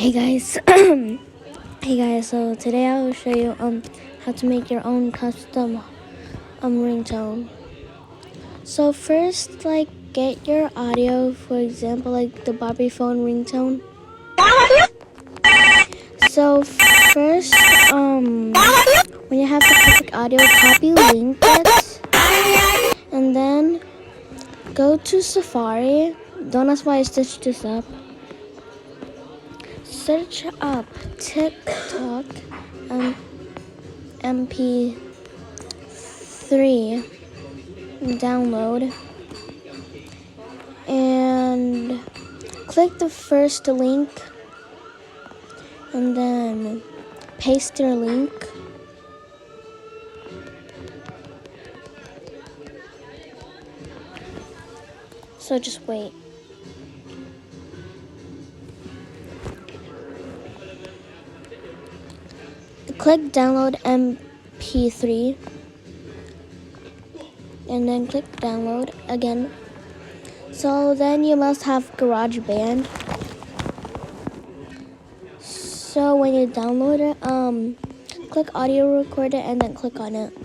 Hey guys, hey guys. So today I will show you how to make your own custom ringtone. So first, get your audio. For example, like the Barbie phone ringtone. So first, when you have the perfect audio, copy link it, and then go to Safari. Don't ask why I stitched this up. Search up TikTok MP3, download, and click the first link, and then paste your link. So just wait. Click download MP3 and then click download again. So then you must have GarageBand. So when you download it, click audio recorder and then click on it.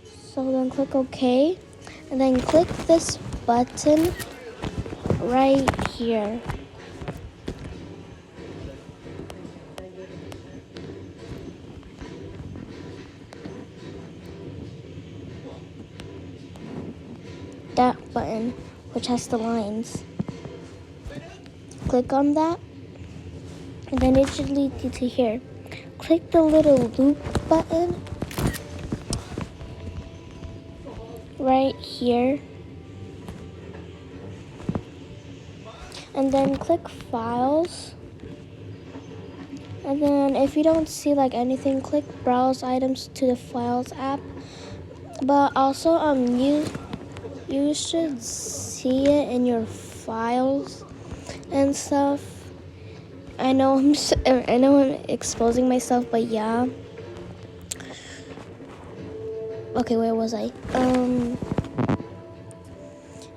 So then click OK and then click this button right here. That button, which has the lines. Click on that, and then it should lead you to here. Click the little loop button right here, and then click Files. And then if you don't see anything, click Browse Items to the Files app. But also you should see it in your files and stuff. I know I'm exposing myself, but yeah. Okay, where was I?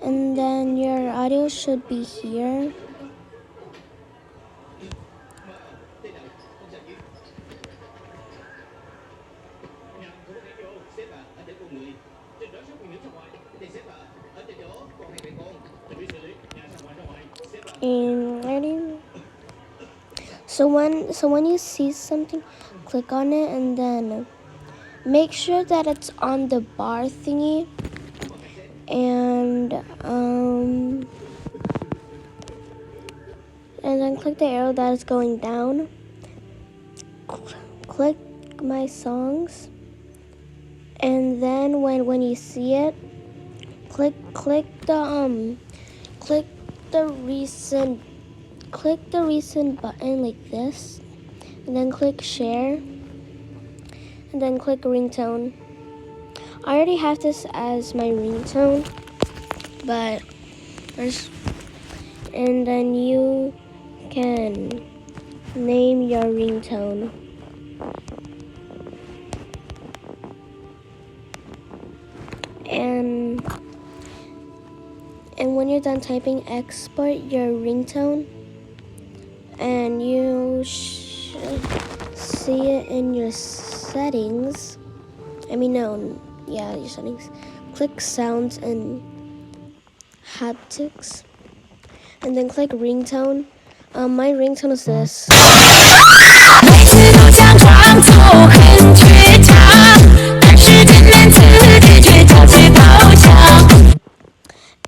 And then your audio should be here. And ready. So when you see something, click on it and then make sure that it's on the bar thingy, and then click the arrow that is going down. Click my songs, and then when you see it, click the recent button like this, and then click share, and then click ringtone. I already have this as my ringtone, but and then you can name your ringtone. And when you're done typing, export your ringtone, and you should see it in your settings. Your settings. Click sounds and haptics, and then click ringtone. My ringtone is this.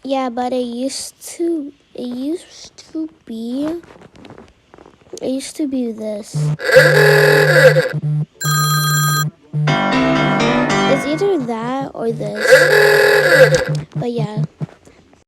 Yeah, but it used to be this. It's either that or this. But yeah.